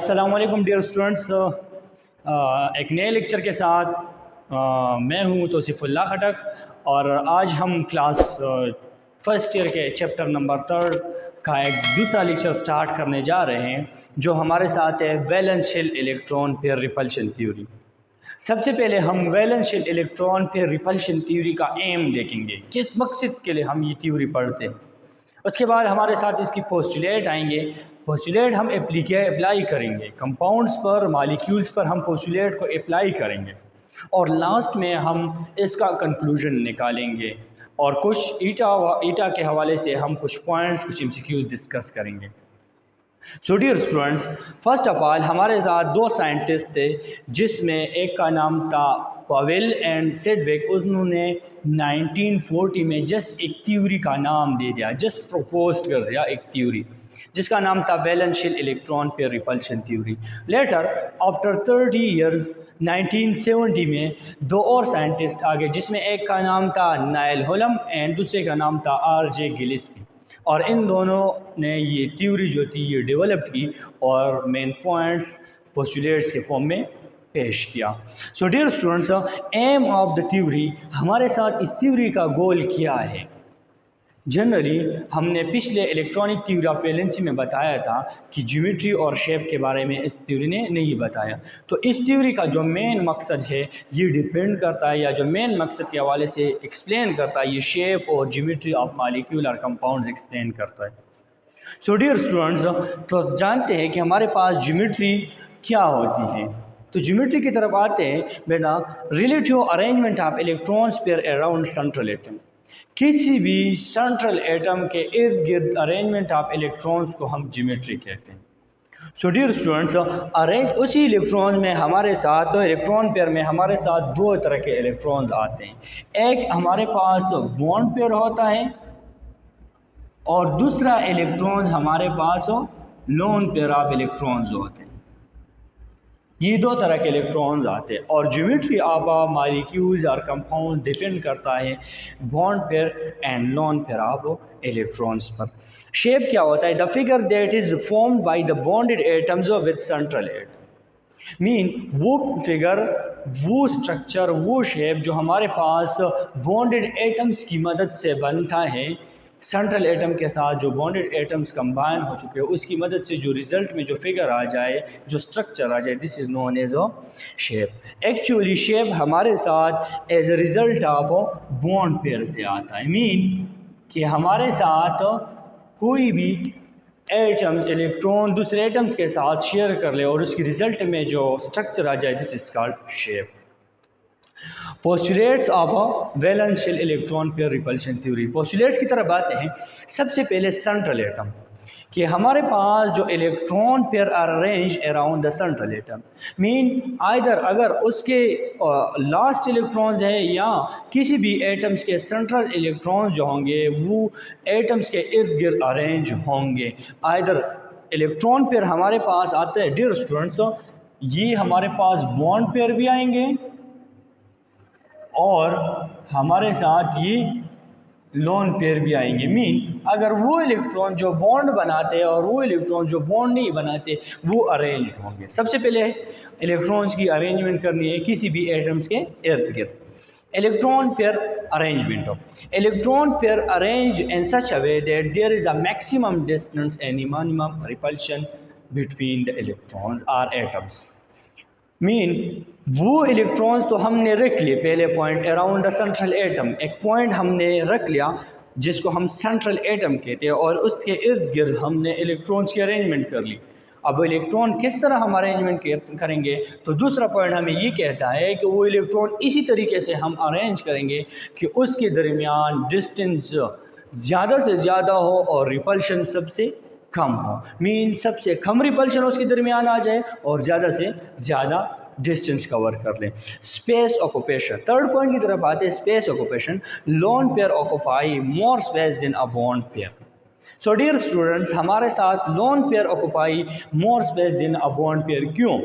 अस्सलाम वालेकुम dear students. एक नए लेक्चर के साथ मैं हूं तौसीफ़ुल्लाह खटक और आज हम क्लास फर्स्ट ईयर के चैप्टर नंबर 3 का एक दूसरा लेक्चर स्टार्ट करने जा रहे हैं जो हमारे साथ है valence shell electron pair repulsion theory. सबसे पहले हम valence shell electron pair repulsion theory का एम देखेंगे, किस मकसद के लिए हम ये थ्योरी पढ़ते हैं। उसके बाद हमारे साथ इसकी पोस्टुलेट आएंगे। पोस्टुलेट हम अप्लाई करेंगे कंपाउंड्स पर, मॉलिक्यूल्स पर हम पोस्टुलेट को अप्लाई करेंगे और लास्ट में हम इसका कंक्लूजन निकालेंगे और कुछ ईटा के हवाले से हम कुछ पॉइंट्स, कुछ एमसीक्यूज डिस्कस करेंगे। So dear students, first of all हमारे साथ दो साइंटिस्ट थे जिसमें एक का नाम था पावेल एंड सेडविक। उन्होंने 1940 में जस्ट एक थ्योरी का नाम दे दिया, जस्ट प्रपोज कर दिया एक थ्योरी जिसका नाम था valence shell electron pair repulsion theory. Later after 30 years 1970 में दो और साइंटिस्ट आ गए जिसमें एक का नाम था नाइल होलम एंड दूसरे का नाम था आर.जे. गिलेस्पी और इन दोनों ने ये थ्योरी जो थी ये डेवलप की और मेन पॉइंट्स पोस्टुलेट्स के फॉर्म में पेश किया। So dear students, aim of the theory, हमारे साथ इस थ्योरी का गोल क्या है। जनरली हमने पिछले इलेक्ट्रॉनिक थ्योरी ऑफ वैलेंसी में बताया था कि ज्योमेट्री और शेप के बारे में इस थ्योरी ने नहीं बताया। तो इस थ्योरी का जो मेन मकसद है ये डिपेंड करता है, या जो मेन मकसद के हवाले से एक्सप्लेन करता है, ये शेप और ज्योमेट्री ऑफ मॉलिक्यूल और कंपाउंड्स एक्सप्लेन करता है। सो डियर स्टूडेंट्स, तो जानते हैं कि हमारे पास ज्योमेट्री क्या होती है। तो ज्योमेट्री की तरफ आते हैं बेटा। Relative arrangement of electrons pair around central atom, किसी भी सेंट्रल एटम के इर्द गिर्द अरेंजमेंट ऑफ इलेक्ट्रॉन्स को हम ज्योमेट्री कहते हैं। सो डियर स्टूडेंट्स, उसी इलेक्ट्रॉन में हमारे साथ, इलेक्ट्रॉन पेयर में हमारे साथ दो तरह के इलेक्ट्रॉन्स आते हैं। एक हमारे पास बॉन्ड पेयर होता है और दूसरा इलेक्ट्रॉन हमारे पास लोन पेयर ऑफ इलेक्ट्रॉन्स होते हैं। ये दो तरह के इलेक्ट्रॉन्स आते हैं और ज्योमेट्री ऑफ मॉलिक्यूल्स और कंपाउंड डिपेंड करता है bond pair and lone pair of electrons पर। शेप क्या होता है? The figure that is formed by the bonded atoms with central atom. Mean वो फिगर, वो स्ट्रक्चर, वो शेप जो हमारे पास बॉन्डेड एटम्स की मदद से बनता है, सेंट्रल एटम के साथ जो बॉन्डेड एटम्स कंबाइन हो चुके हैं उसकी मदद से जो रिजल्ट में जो फिगर आ जाए, जो स्ट्रक्चर आ जाए, this is known as a shape. Actually shape हमारे साथ as a result of bond pair से आता है। मीन कि हमारे साथ कोई भी एटम्स, इलेक्ट्रॉन दूसरे एटम्स के साथ शेयर कर ले और उसकी रिजल्ट में जो स्ट्रक्चर आ जाए, this is called shape. Postulates of valence shell electron pair repulsion theory. Postulates की तरफ आते हैं। सबसे पहले सेंट्रल एटम, कि हमारे पास जो electron pair are arrange around the central atom. Mean either अगर उसके लास्ट इलेक्ट्रॉन्स है या किसी भी एटम्स के सेंट्रल इलेक्ट्रॉन्स जो होंगे वो एटम्स के इर्द गिर्द अरेंज होंगे। आइदर इलेक्ट्रॉन पेयर हमारे पास आते हैं डियर स्टूडेंट्स, ये हमारे पास बॉन्ड पेयर भी आएंगे और हमारे साथ ये लोन पेयर भी आएंगे। मीन अगर वो इलेक्ट्रॉन जो बॉन्ड बनाते हैं और वो इलेक्ट्रॉन जो बॉन्ड नहीं बनाते वो अरेंज होंगे। सबसे पहले इलेक्ट्रॉन्स की अरेंजमेंट करनी है किसी भी एटम्स के इर्द गिर्द। इलेक्ट्रॉन पेयर अरेंजमेंट हो, electron pair arrange in such a way that there is a maximum distance and minimum repulsion between the electrons are atoms. Mean वो इलेक्ट्रॉन्स तो हमने रख लिए पहले point around the central atom, एक point हमने रख लिया जिसको हम सेंट्रल एटम कहते हैं और उसके इर्द गिर्द हमने इलेक्ट्रॉन्स की अरेंजमेंट कर ली। अब इलेक्ट्रॉन किस तरह हम अरेंजमेंट करेंगे, तो दूसरा पॉइंट हमें ये कहता है कि वो इलेक्ट्रॉन इसी तरीके से हम अरेंज करेंगे कि उसके दरमियान डिस्टेंस ज़्यादा से ज़्यादा हो और रिपल्शन सबसे कम हो। मीन सबसे कम रिपल्शन उसके दरमियान आ जाए और ज़्यादा से ज़्यादा डिस्टेंस कवर कर लें। स्पेस ऑक्यूपेशन, थर्ड पॉइंट की तरफ आते हैं। Space occupation, lone pair occupy more space than a bond pair. So dear students, हमारे साथ lone pair occupy more space than a bond pair. क्यों?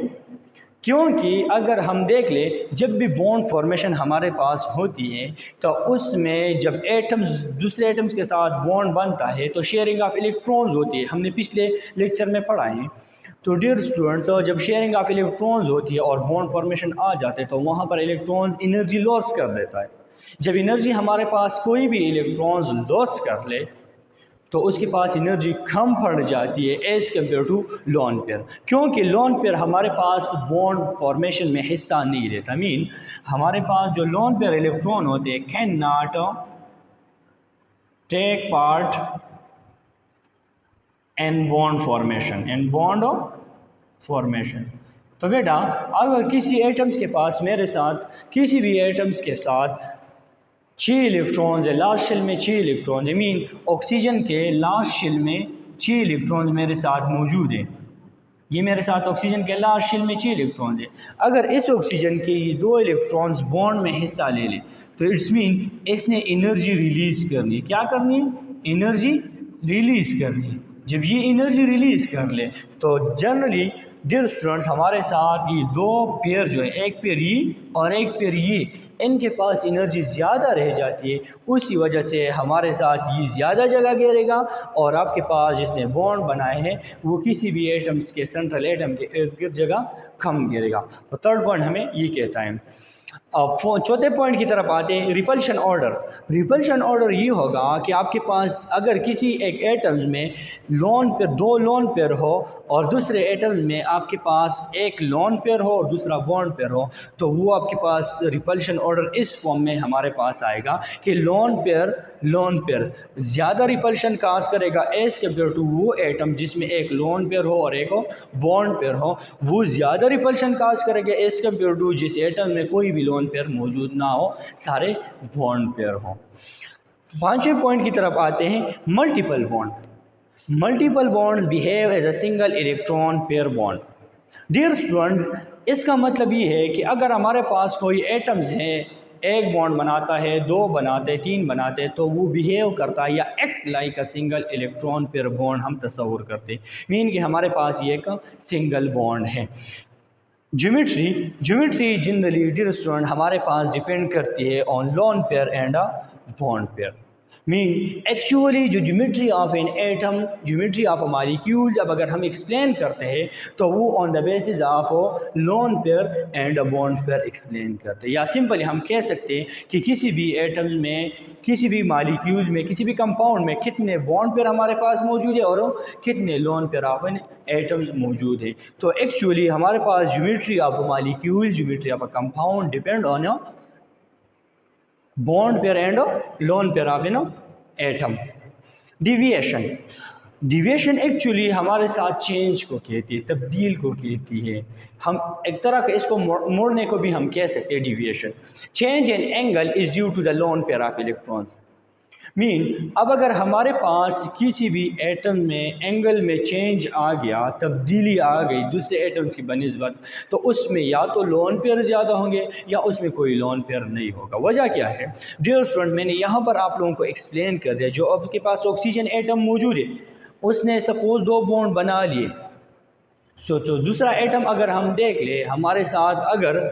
क्योंकि अगर हम देख लें जब भी बॉन्ड फॉर्मेशन हमारे पास होती है तो उसमें जब एटम्स दूसरे एटम्स के साथ बॉन्ड बनता है तो शेयरिंग ऑफ इलेक्ट्रॉन्स होती है। हमने पिछले लेक्चर में पढ़ा है तो डियर स्टूडेंट्स, जब शेयरिंग ऑफ इलेक्ट्रॉन्स होती है और बॉन्ड फॉर्मेशन आ जाते हैं तो वहाँ पर इलेक्ट्रॉन्स एनर्जी लॉस कर देता है। जब एनर्जी हमारे पास कोई भी इलेक्ट्रॉन्स लॉस कर ले तो उसके पास एनर्जी कम पड़ जाती है as compare to lone pair, क्योंकि लोन पेयर हमारे पास बॉन्ड फॉर्मेशन में हिस्सा नहीं लेता। मीन हमारे पास जो लोन पेयर इलेक्ट्रॉन होते हैं can not take part in bond formation. तो बेटा अगर किसी एटम्स के पास मेरे साथ किसी भी एटम्स के साथ 6 इलेक्ट्रॉन्स है, लास्ट शेल में 6 इलेक्ट्रॉन्स, मीन ऑक्सीजन के लास्ट शेल में 6 इलेक्ट्रॉन्स मेरे साथ मौजूद हैं। ये मेरे साथ ऑक्सीजन के लास्ट शेल में 6 इलेक्ट्रॉन्स है। अगर इस ऑक्सीजन के ये 2 इलेक्ट्रॉन्स बॉन्ड में हिस्सा ले लें तो इट्स मीन इसने एनर्जी रिलीज़ करनी है। क्या करनी है? एनर्जी रिलीज़ करनी है। जब ये एनर्जी रिलीज़ कर ले तो जनरली डियर स्टूडेंट्स हमारे साथ ये 2 पेयर जो है, एक पेयर ये और एक पेयर ये, इनके पास एनर्जी ज़्यादा रह जाती है। उसी वजह से हमारे साथ ये ज़्यादा जगह घेरेगा और आपके पास जिसने बॉन्ड बनाए हैं वो किसी भी एटम्स के सेंट्रल एटम के इर्द गिर्द जगह कम घेरेगा। तो थर्ड पॉइंट हमें ये कहता है। अब चौथे पॉइंट की तरफ आते हैं, रिपल्शन ऑर्डर। रिपल्शन ऑर्डर ये होगा कि आपके पास अगर किसी एक एटम्स में लोन पेयर 2 लोन पेयर हो और दूसरे एटम्स में आपके पास एक लोन पेयर हो और दूसरा बॉन्ड पेयर हो तो वो आपके पास रिपल्शन ऑर्डर इस फॉर्म में हमारे पास आएगा कि लोन पेयर ज़्यादा रिपल्शन काज करेगा एज़ कम्पेयर टू वो एटम जिसमें एक लोन पेयर हो और एक बॉन्ड पेयर हो। वो ज़्यादा रिपल्शन काज करेगा एज़ कम्पेयर टू जिस एटम में कोई भी लोन पेयर मौजूद ना हो, सारे बॉन्ड पेयर हो। 5वें पॉइंट की तरफ आते हैं, multiple bond. Multiple bonds behave as a single electron pair bond. Dear students, इसका मतलब ये है कि अगर हमारे पास कोई एटम्स हैं, एक बॉन्ड बनाता है, 2 बनाते, 3 बनाते, तो वो बिहेव करता है या act like a single electron pair bond हम तस्वुर करते। मीन कि हमारे पास ये एक सिंगल बॉन्ड है। ज्योमेट्री जनरली डियर स्टूडेंट हमारे पास डिपेंड करती है on lone pair and a bond pair. Mean actually जो geometry of an atom, geometry of a molecule जब अगर हम एक्सप्लेन करते हैं तो वो on the basis of lone pair and a bond pair explain करते हैं। या सिंपली हम कह सकते हैं कि किसी भी एटम्स में, किसी भी मॉलिक्यूल में, किसी भी कंपाउंड में कितने बॉन्ड पेयर हमारे पास मौजूद है और कितने lone pair of an atoms मौजूद है। तो एक्चुअली हमारे पास geometry of a molecule, geometry of a compound depend on bond pair and lone pair of an atom. Deviation actually हमारे साथ चेंज को कहती है, तब्दील को कहती है। हम एक तरह का इसको मोड़ने को भी हम कह सकते हैं deviation. Change in angle is due to the lone pair of electrons. Mean अब अगर हमारे पास किसी भी एटम में एंगल में चेंज आ गया, तब्दीली आ गई दूसरे एटम्स की बनिस्बत, तो उसमें या तो लोन पेयर ज़्यादा होंगे या उसमें कोई लोन पेयर नहीं होगा। वजह क्या है डियर स्टूडेंट, मैंने यहाँ पर आप लोगों को एक्सप्लेन कर दिया। जो आपके पास ऑक्सीजन एटम मौजूद है उसने सपोज 2 बॉन्ड बना लिए। तो दूसरा एटम अगर हम देख ले, हमारे साथ अगर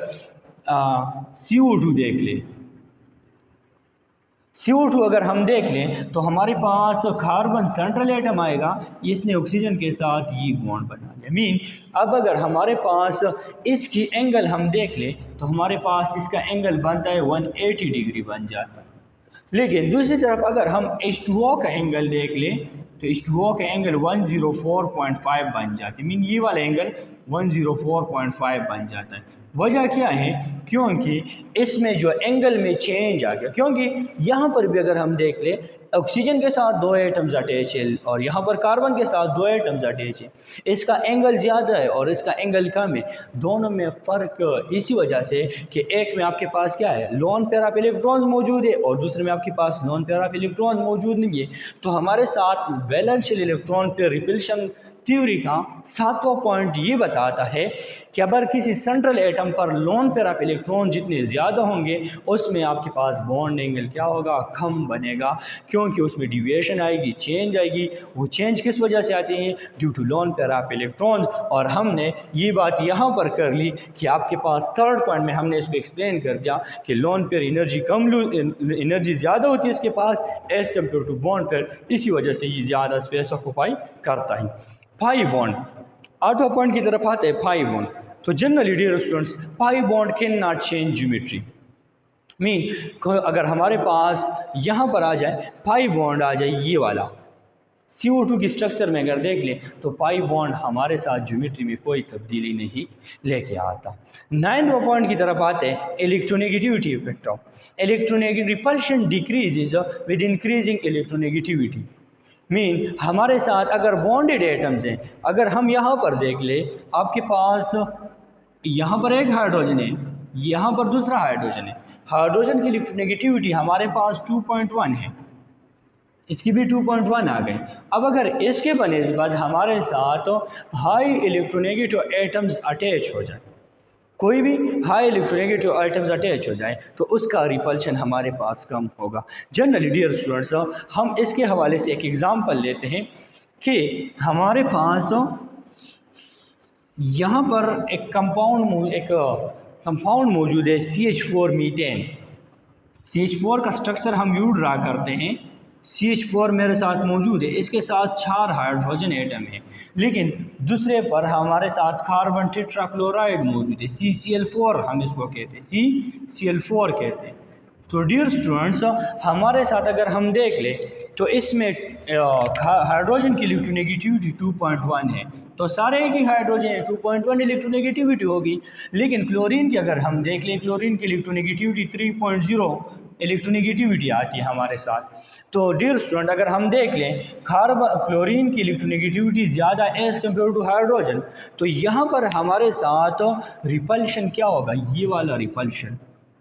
CO2 देख ले, CO2 अगर हम देख लें तो हमारे पास कार्बन सेंट्रल एटम आएगा, इसने ऑक्सीजन के साथ ये बॉन्ड बना लिया। मीन अब अगर हमारे पास इसकी एंगल हम देख लें तो हमारे पास इसका एंगल बनता है 180 डिग्री बन जाता है। लेकिन दूसरी तरफ अगर हम H2O का एंगल देख लें तो H2O का एंगल 104.5 बन जाती है। मीन ये वाला एंगल 104.5 बन जाता है। वजह क्या है? क्योंकि इसमें जो एंगल में चेंज आ गया। क्योंकि यहाँ पर भी अगर हम देख ले ऑक्सीजन के साथ 2 एटम्स अटैच है और यहाँ पर कार्बन के साथ 2 एटम्स अटैच है, इसका एंगल ज़्यादा है और इसका एंगल कम है। दोनों में फ़र्क इसी वजह से कि एक में आपके पास क्या है, लोन पेयर ऑफ इलेक्ट्रॉन्स मौजूद है और दूसरे में आपके पास लोन पेयर ऑफ इलेक्ट्रॉन मौजूद नहीं है। तो हमारे साथ वैलेंशियल इलेक्ट्रॉन पेयर रिपल्शन थ्योरी का 7वां पॉइंट ये बताता है कि अगर किसी सेंट्रल एटम पर लोन पेयर ऑफ इलेक्ट्रॉन जितने ज़्यादा होंगे उसमें आपके पास बॉन्ड एंगल क्या होगा, कम बनेगा। क्योंकि उसमें डिविएशन आएगी, चेंज आएगी। वो चेंज किस वजह से आती है? Due to lone pair of electrons. और हमने ये बात यहाँ पर कर ली कि आपके पास थर्ड पॉइंट में हमने इसको एक्सप्लेन कर दिया कि लोन पेयर एनर्जी ज़्यादा होती है इसके पास as compare to bond pair, इसी वजह से ये ज़्यादा स्पेस ऑक्यूपाई करता है। पाई ऑटो पॉइंट की तरफ आते हैं पाई बॉन्ड। तो generally dear students, pi bond can not change geometry. Mean अगर हमारे पास यहाँ पर आ जाए पाई बॉन्ड आ जाए ये वाला CO2 की स्ट्रक्चर में अगर देख लें तो पाई बॉन्ड हमारे साथ ज्योमेट्री में कोई तब्दीली नहीं लेके आता। 9वां पॉइंट की तरफ आते हैं electronegativity effect of electronegative repulsion decreases with increasing electronegativity. Mean हमारे साथ अगर बॉन्डेड एटम्स हैं, अगर हम यहाँ पर देख ले आपके पास यहाँ पर एक हाइड्रोजन है, यहाँ पर दूसरा हाइड्रोजन है, हाइड्रोजन की इलेक्ट्रोनेगेटिविटी हमारे पास 2.1 है, इसकी भी 2.1 आ गई। अब अगर इसके बनिस्बत हमारे साथ हाई इलेक्ट्रोनेगेटिव एटम्स अटैच हो जाए, कोई भी हाई इलेक्ट्रोनेगेटिव आइटम्स अटैच हो जाए तो उसका रिपल्शन हमारे पास कम होगा। जनरली डियर स्टूडेंट्स, हम इसके हवाले से एक एग्ज़ाम्पल लेते हैं कि हमारे पास यहाँ पर एक कंपाउंड मौजूद है CH4 मीथेन। CH4 का स्ट्रक्चर हम यू ड्रा करते हैं, CH4 मेरे साथ मौजूद है, इसके साथ 4 हाइड्रोजन एटम है, लेकिन दूसरे पर हमारे साथ कार्बन टेट्राक्लोराइड मौजूद है, CCl4 हम इसको कहते हैं, CCl4 कहते हैं। तो डियर स्टूडेंट्स, हमारे साथ अगर हम देख ले तो इसमें हाइड्रोजन की इलेक्ट्रोनेगेटिविटी 2.1 है, तो सारे एक ही हाइड्रोजन है, 2.1 इलेक्ट्रोनेगेटिविटी होगी। लेकिन क्लोरीन की अगर हम देख लें, क्लोरीन की इलेक्ट्रोनेगेटिविटी 3.0 इलेक्ट्रोनेगेटिविटी आती है हमारे साथ। तो डियर स्टूडेंट, अगर हम देख लें क्लोरीन की इलेक्ट्रोनेगेटिविटी ज़्यादा एज़ कम्पेयर टू हाइड्रोजन, तो यहाँ पर हमारे साथ रिपल्शन क्या होगा, ये वाला रिपल्शन,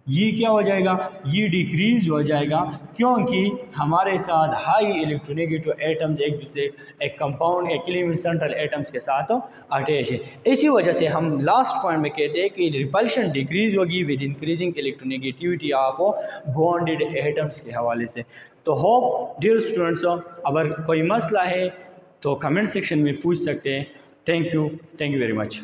ये क्या हो जाएगा, ये डिक्रीज हो जाएगा, क्योंकि हमारे साथ हाई इलेक्ट्रोनेगेटिव एटम्स एक दूसरे एक कंपाउंड एक एलिमेंट सेंट्रल एटम्स के साथ अटैच है। इसी वजह से हम लास्ट पॉइंट में कहते हैं कि रिपल्शन डिक्रीज होगी with increasing electronegativity of bonded atoms के हवाले से। तो होप डियर स्टूडेंट्स, अगर कोई मसला है तो कमेंट सेक्शन में पूछ सकते हैं। Thank you very much.